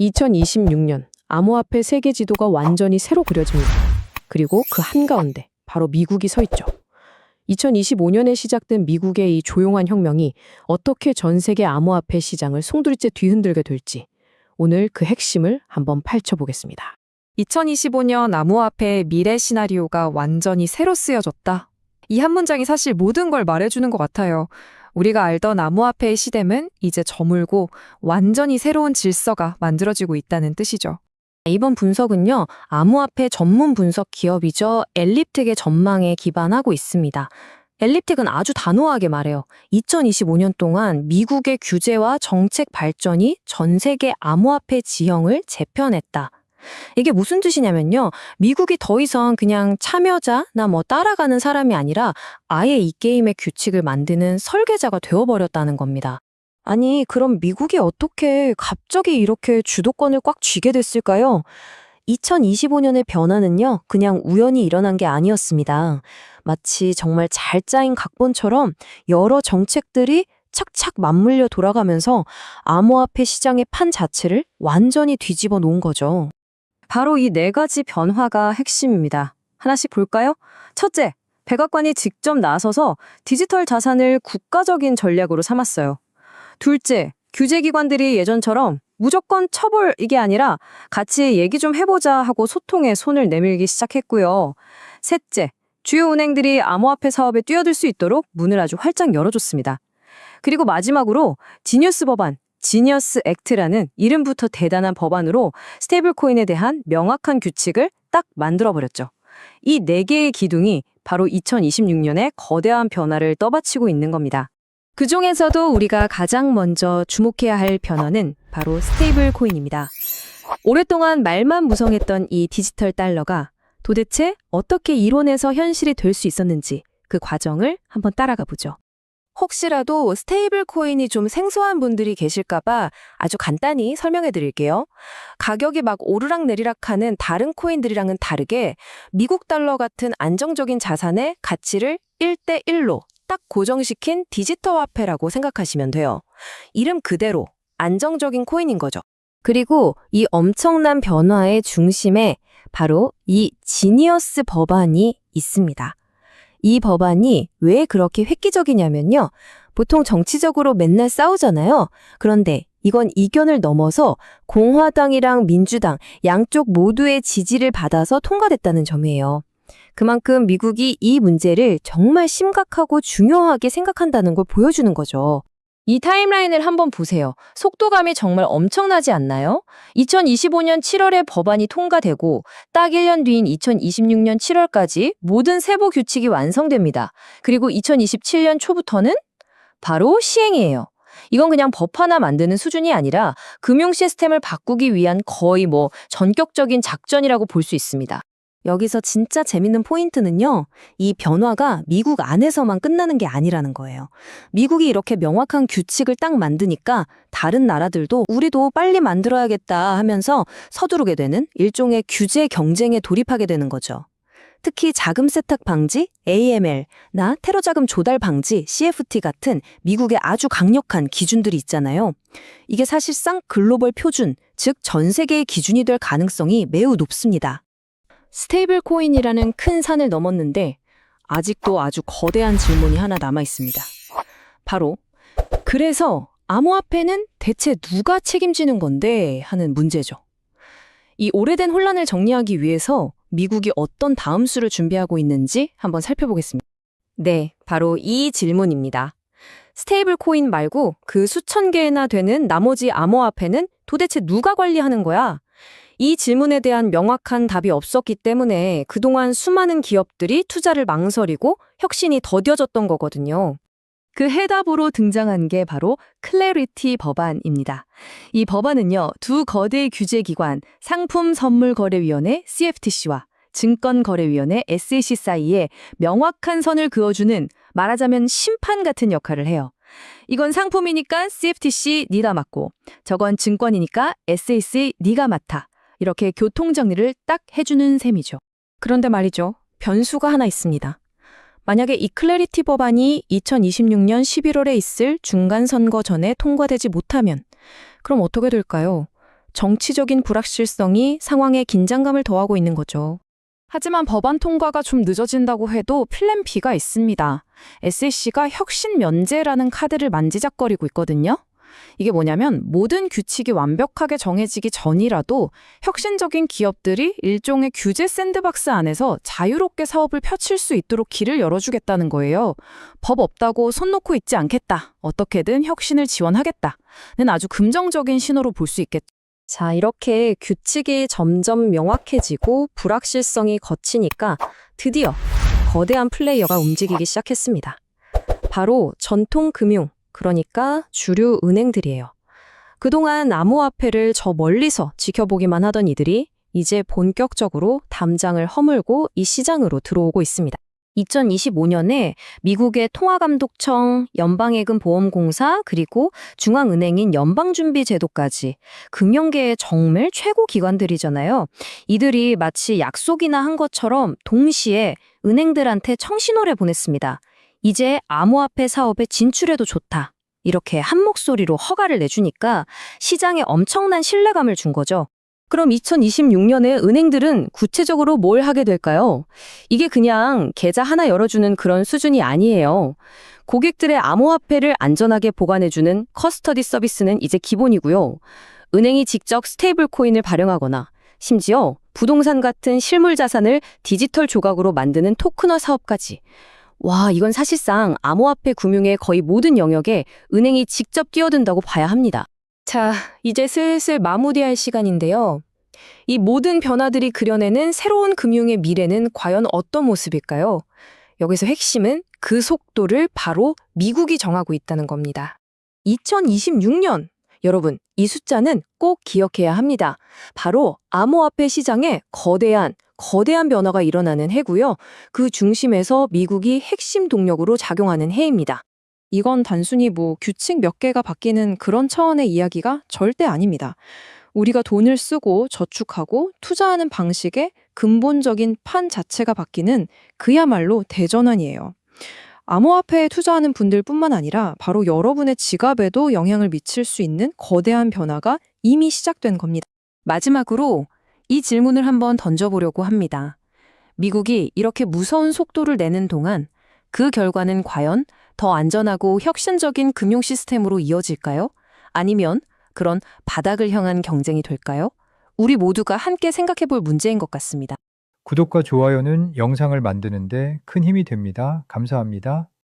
2026년 암호화폐 세계 지도가 완전히 새로 그려집니다. 그리고 그 한가운데 바로 미국이 서 있죠. 2025년에 시작된 미국의 이 조용한 혁명이 어떻게 전 세계 암호화폐 시장을 송두리째 뒤흔들게 될지 오늘 그 핵심을 한번 파헤쳐보겠습니다. 2025년 암호화폐의 미래 시나리오가 완전히 새로 쓰여졌다. 이 한 문장이 사실 모든 걸 말해주는 것 같아요. 우리가 알던 암호화폐의 시대는 이제 저물고 완전히 새로운 질서가 만들어지고 있다는 뜻이죠. 이번 분석은요, 암호화폐 전문 분석 기업이죠. 엘립텍의 전망에 기반하고 있습니다. 엘립텍은 아주 단호하게 말해요. 2025년 동안 미국의 규제와 정책 발전이 전 세계 암호화폐 지형을 재편했다. 이게 무슨 뜻이냐면요. 미국이 더 이상 그냥 참여자나 따라가는 사람이 아니라 아예 이 게임의 규칙을 만드는 설계자가 되어버렸다는 겁니다. 아니, 그럼 미국이 어떻게 갑자기 이렇게 주도권을 꽉 쥐게 됐을까요? 2025년의 변화는요, 그냥 우연히 일어난 게 아니었습니다. 마치 정말 잘 짜인 각본처럼 여러 정책들이 착착 맞물려 돌아가면서 암호화폐 시장의 판 자체를 완전히 뒤집어 놓은 거죠. 바로 이 네 가지 변화가 핵심입니다. 하나씩 볼까요? 첫째, 백악관이 직접 나서서 디지털 자산을 국가적인 전략으로 삼았어요. 둘째, 규제기관들이 예전처럼 무조건 처벌 이게 아니라 같이 얘기 좀 해보자 하고 소통에 손을 내밀기 시작했고요. 셋째, 주요 은행들이 암호화폐 사업에 뛰어들 수 있도록 문을 아주 활짝 열어줬습니다. 그리고 마지막으로 지니어스 법안, 지니어스 액트라는 이름부터 대단한 법안으로 스테이블 코인에 대한 명확한 규칙을 딱 만들어버렸죠. 이 네 개의 기둥이 바로 2026년에 거대한 변화를 떠받치고 있는 겁니다. 그 중에서도 우리가 가장 먼저 주목해야 할 변화는 바로 스테이블 코인입니다. 오랫동안 말만 무성했던 이 디지털 달러가 도대체 어떻게 이론에서 현실이 될 수 있었는지 그 과정을 한번 따라가 보죠. 혹시라도 스테이블 코인이 좀 생소한 분들이 계실까봐 아주 간단히 설명해 드릴게요. 가격이 막 오르락내리락 하는 다른 코인들이랑은 다르게 미국 달러 같은 안정적인 자산의 가치를 1대1로 딱 고정시킨 디지털 화폐라고 생각하시면 돼요. 이름 그대로 안정적인 코인인 거죠. 그리고 이 엄청난 변화의 중심에 바로 이 지니어스 법안이 있습니다. 이 법안이 왜 그렇게 획기적이냐면요. 보통 정치적으로 맨날 싸우잖아요. 그런데 이건 이견을 넘어서 공화당이랑 민주당 양쪽 모두의 지지를 받아서 통과됐다는 점이에요. 그만큼 미국이 이 문제를 정말 심각하고 중요하게 생각한다는 걸 보여주는 거죠. 이 타임라인을 한번 보세요. 속도감이 정말 엄청나지 않나요? 2025년 7월에 법안이 통과되고 딱 1년 뒤인 2026년 7월까지 모든 세부 규칙이 완성됩니다. 그리고 2027년 초부터는 바로 시행이에요. 이건 그냥 법 하나 만드는 수준이 아니라 금융 시스템을 바꾸기 위한 거의 전격적인 작전이라고 볼 수 있습니다. 여기서 진짜 재밌는 포인트는요, 이 변화가 미국 안에서만 끝나는 게 아니라는 거예요. 미국이 이렇게 명확한 규칙을 딱 만드니까 다른 나라들도 우리도 빨리 만들어야겠다 하면서 서두르게 되는 일종의 규제 경쟁에 돌입하게 되는 거죠. 특히 자금 세탁 방지, AML나 테러 자금 조달 방지, CFT 같은 미국의 아주 강력한 기준들이 있잖아요. 이게 사실상 글로벌 표준, 즉 전 세계의 기준이 될 가능성이 매우 높습니다. 스테이블 코인이라는 큰 산을 넘었는데 아직도 아주 거대한 질문이 하나 남아 있습니다. 바로 그래서 암호화폐는 대체 누가 책임지는 건데 하는 문제죠. 이 오래된 혼란을 정리하기 위해서 미국이 어떤 다음 수를 준비하고 있는지 한번 살펴보겠습니다. 네, 바로 이 질문입니다. 스테이블 코인 말고 그 수천 개나 되는 나머지 암호화폐는 도대체 누가 관리하는 거야? 이 질문에 대한 명확한 답이 없었기 때문에 그동안 수많은 기업들이 투자를 망설이고 혁신이 더뎌졌던 거거든요. 그 해답으로 등장한 게 바로 클래리티 법안입니다. 이 법안은요, 두 거대 규제기관 상품선물거래위원회 CFTC와 증권거래위원회 SEC 사이에 명확한 선을 그어주는 말하자면 심판 같은 역할을 해요. 이건 상품이니까 CFTC 네가 맡고 저건 증권이니까 SEC 네가 맡아. 이렇게 교통정리를 딱 해주는 셈이죠. 그런데 말이죠. 변수가 하나 있습니다. 만약에 이 클래리티 법안이 2026년 11월에 있을 중간선거 전에 통과되지 못하면 그럼 어떻게 될까요? 정치적인 불확실성이 상황에 긴장감을 더하고 있는 거죠. 하지만 법안 통과가 좀 늦어진다고 해도 플랜 B가 있습니다. SEC가 혁신 면제라는 카드를 만지작거리고 있거든요. 이게 뭐냐면 모든 규칙이 완벽하게 정해지기 전이라도 혁신적인 기업들이 일종의 규제 샌드박스 안에서 자유롭게 사업을 펼칠 수 있도록 길을 열어주겠다는 거예요. 법 없다고 손 놓고 있지 않겠다. 어떻게든 혁신을 지원하겠다는 아주 긍정적인 신호로 볼 수 있겠죠. 자, 이렇게 규칙이 점점 명확해지고 불확실성이 걷히니까 드디어 거대한 플레이어가 움직이기 시작했습니다. 바로 전통 금융, 그러니까 주류 은행들이에요. 그동안 암호화폐를 저 멀리서 지켜보기만 하던 이들이 이제 본격적으로 담장을 허물고 이 시장으로 들어오고 있습니다. 2025년에 미국의 통화감독청, 연방예금보험공사, 그리고 중앙은행인 연방준비제도까지 금융계의 정말 최고 기관들이잖아요. 이들이 마치 약속이나 한 것처럼 동시에 은행들한테 청신호를 보냈습니다. 이제 암호화폐 사업에 진출해도 좋다. 이렇게 한 목소리로 허가를 내주니까 시장에 엄청난 신뢰감을 준 거죠. 그럼 2026년에 은행들은 구체적으로 뭘 하게 될까요? 이게 그냥 계좌 하나 열어주는 그런 수준이 아니에요. 고객들의 암호화폐를 안전하게 보관해주는 커스터디 서비스는 이제 기본이고요. 은행이 직접 스테이블 코인을 발행하거나 심지어 부동산 같은 실물 자산을 디지털 조각으로 만드는 토큰화 사업까지. 와, 이건 사실상 암호화폐 금융의 거의 모든 영역에 은행이 직접 뛰어든다고 봐야 합니다. 자, 이제 슬슬 마무리할 시간인데요. 이 모든 변화들이 그려내는 새로운 금융의 미래는 과연 어떤 모습일까요? 여기서 핵심은 그 속도를 바로 미국이 정하고 있다는 겁니다. 2026년! 여러분, 이 숫자는 꼭 기억해야 합니다. 바로 암호화폐 시장에 거대한 변화가 일어나는 해고요. 그 중심에서 미국이 핵심 동력으로 작용하는 해입니다. 이건 단순히 규칙 몇 개가 바뀌는 그런 차원의 이야기가 절대 아닙니다. 우리가 돈을 쓰고 저축하고 투자하는 방식의 근본적인 판 자체가 바뀌는 그야말로 대전환이에요. 암호화폐에 투자하는 분들뿐만 아니라 바로 여러분의 지갑에도 영향을 미칠 수 있는 거대한 변화가 이미 시작된 겁니다. 마지막으로 이 질문을 한번 던져보려고 합니다. 미국이 이렇게 무서운 속도를 내는 동안 그 결과는 과연 더 안전하고 혁신적인 금융 시스템으로 이어질까요? 아니면 그런 바닥을 향한 경쟁이 될까요? 우리 모두가 함께 생각해 볼 문제인 것 같습니다. 구독과 좋아요는 영상을 만드는데 큰 힘이 됩니다. 감사합니다.